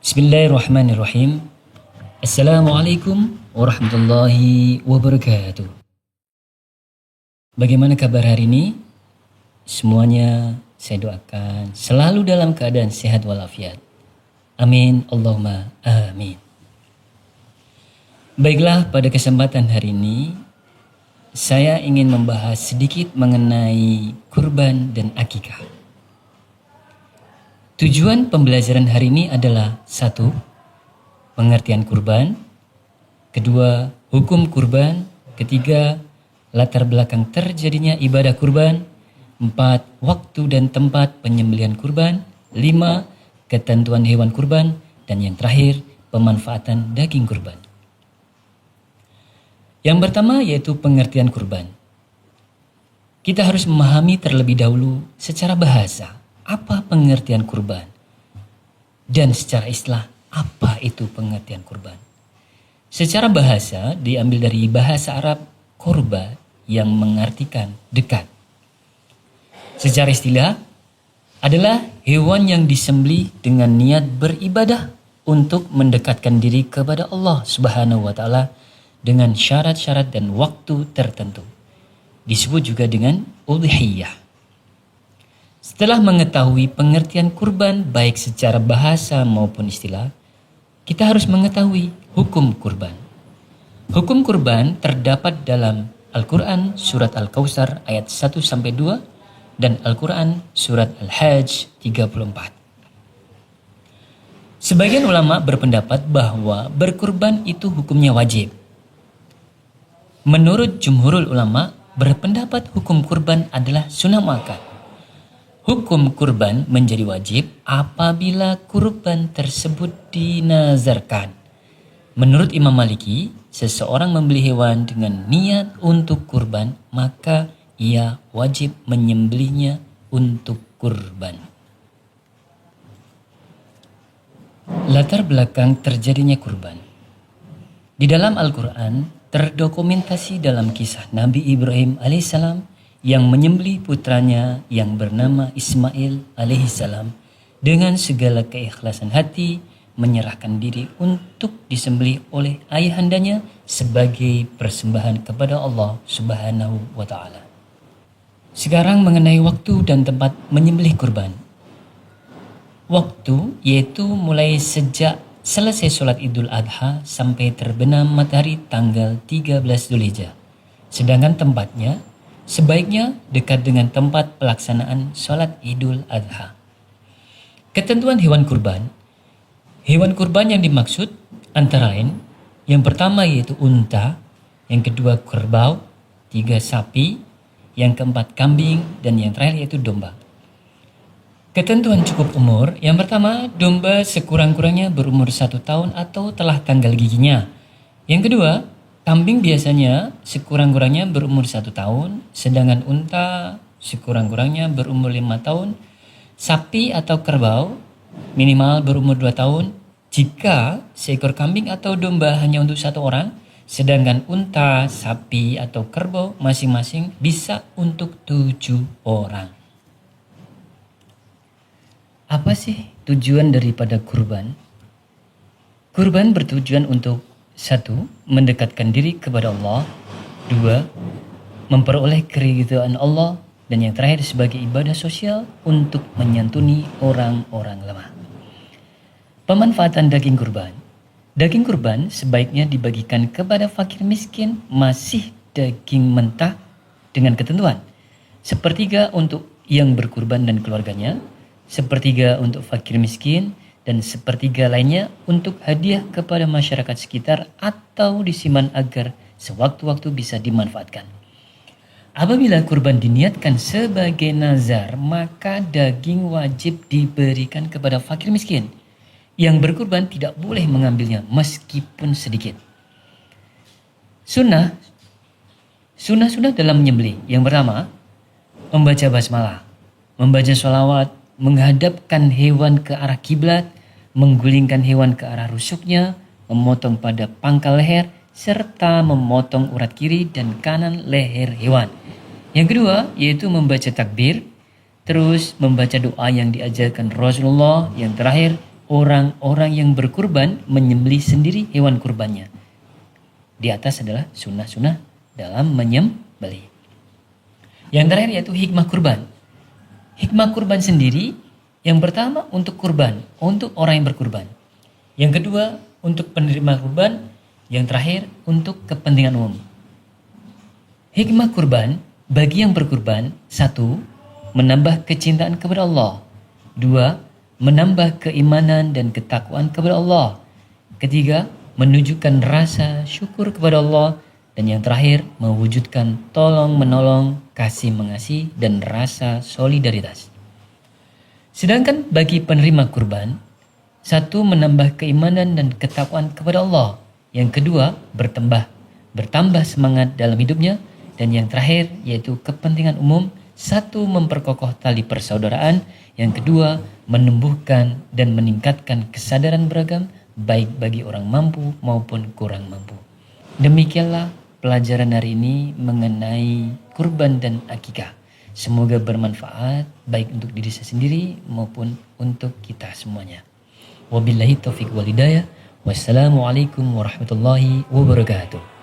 Bismillahirrahmanirrahim. Assalamualaikum warahmatullahi wabarakatuh. Bagaimana kabar hari ini? Semuanya saya doakan selalu dalam keadaan sehat walafiat. Amin, Allahumma amin. Baiklah, pada kesempatan hari ini saya ingin membahas sedikit mengenai kurban dan akikah. Tujuan pembelajaran hari ini adalah 1. Pengertian kurban. 2. Hukum kurban. 3. Latar belakang terjadinya ibadah kurban. 4. Waktu dan tempat penyembelihan kurban. 5. Ketentuan hewan kurban. Dan yang terakhir, pemanfaatan daging kurban. Yang pertama yaitu pengertian kurban. Kita harus memahami terlebih dahulu secara bahasa apa pengertian kurban, dan secara istilah apa itu pengertian kurban. Secara bahasa diambil dari bahasa Arab korba yang mengartikan dekat. Secara istilah adalah hewan yang disembelih dengan niat beribadah untuk mendekatkan diri kepada Allah Subhanahu wa taala dengan syarat-syarat dan waktu tertentu. Disebut juga dengan udhiyah. Setelah mengetahui pengertian kurban baik secara bahasa maupun istilah, kita harus mengetahui hukum kurban. Hukum kurban terdapat dalam Al-Quran surat Al-Kautsar ayat 1-2 dan Al-Quran surat Al-Hajj 34. Sebagian ulama berpendapat bahwa berkurban itu hukumnya wajib. Menurut jumhurul ulama berpendapat hukum kurban adalah sunnah muakkad. Hukum kurban menjadi wajib apabila kurban tersebut dinazarkan. Menurut Imam Maliki, seseorang membeli hewan dengan niat untuk kurban, maka ia wajib menyembelihnya untuk kurban. Latar belakang terjadinya kurban. Di dalam Al-Quran terdokumentasi dalam kisah Nabi Ibrahim alaihissalam yang menyembelih putranya yang bernama Ismail alaihissalam dengan segala keikhlasan hati, menyerahkan diri untuk disembelih oleh ayahandanya sebagai persembahan kepada Allah Subhanahu wa taala. Sekarang mengenai waktu dan tempat menyembelih kurban. Waktu yaitu mulai sejak selesai sholat Idul Adha sampai terbenam matahari tanggal 13 Dzulhijjah. Sedangkan tempatnya sebaiknya dekat dengan tempat pelaksanaan sholat Idul Adha. Ketentuan hewan kurban. Hewan kurban yang dimaksud antara lain, yang pertama yaitu unta, yang kedua kerbau, 3 sapi, yang keempat kambing, dan yang terakhir yaitu domba. Ketentuan cukup umur, yang pertama domba sekurang-kurangnya berumur 1 tahun atau telah tanggal giginya. Yang kedua, kambing biasanya sekurang-kurangnya berumur 1 tahun, sedangkan unta sekurang-kurangnya berumur 5 tahun, sapi atau kerbau minimal berumur 2 tahun, jika seekor kambing atau domba hanya untuk 1 orang, sedangkan unta, sapi atau kerbau masing-masing bisa untuk 7 orang. Apa sih tujuan daripada kurban? Kurban bertujuan untuk 1. Mendekatkan diri kepada Allah. 2. Memperoleh keridhaan Allah. Dan yang terakhir sebagai ibadah sosial untuk menyantuni orang-orang lemah. Pemanfaatan daging kurban. Daging kurban sebaiknya dibagikan kepada fakir miskin masih daging mentah dengan ketentuan. 1/3 untuk yang berkurban dan keluarganya, 1/3 untuk fakir miskin, dan 1/3 lainnya untuk hadiah kepada masyarakat sekitar atau disimpan agar sewaktu-waktu bisa dimanfaatkan. Apabila kurban diniatkan sebagai nazar, maka daging wajib diberikan kepada fakir miskin. Yang berkurban tidak boleh mengambilnya meskipun sedikit. Sunnah dalam menyembelih. Yang pertama, membaca basmalah, membaca sholawat, menghadapkan hewan ke arah kiblat, menggulingkan hewan ke arah rusuknya, memotong pada pangkal leher, serta memotong urat kiri dan kanan leher hewan. Yang kedua yaitu membaca takbir, terus membaca doa yang diajarkan Rasulullah. Yang terakhir orang-orang yang berkurban menyembelih sendiri hewan kurbannya. Di atas adalah sunnah-sunnah dalam menyembelih. Yang terakhir yaitu hikmah kurban. Hikmah kurban sendiri yang pertama untuk kurban, untuk orang yang berkurban. Yang kedua untuk penerima kurban. Yang terakhir untuk kepentingan umum. Hikmah kurban bagi yang berkurban, 1. Menambah kecintaan kepada Allah. 2. Menambah keimanan dan ketakwaan kepada Allah. 3. Menunjukkan rasa syukur kepada Allah. Dan yang terakhir, mewujudkan tolong menolong, kasih mengasihi, dan rasa solidaritas. Sedangkan bagi penerima kurban, 1. Menambah keimanan dan ketakwaan kepada Allah. Yang kedua, bertambah semangat dalam hidupnya. Dan yang terakhir, yaitu kepentingan umum. 1. Memperkokoh tali persaudaraan. Yang kedua, menumbuhkan dan meningkatkan kesadaran beragam, baik bagi orang mampu maupun kurang mampu. Demikianlah pelajaran hari ini mengenai kurban dan akikah. Semoga bermanfaat baik untuk diri saya sendiri maupun untuk kita semuanya. Wabillahi taufiq wal hidayah. Wassalamualaikum warahmatullahi wabarakatuh.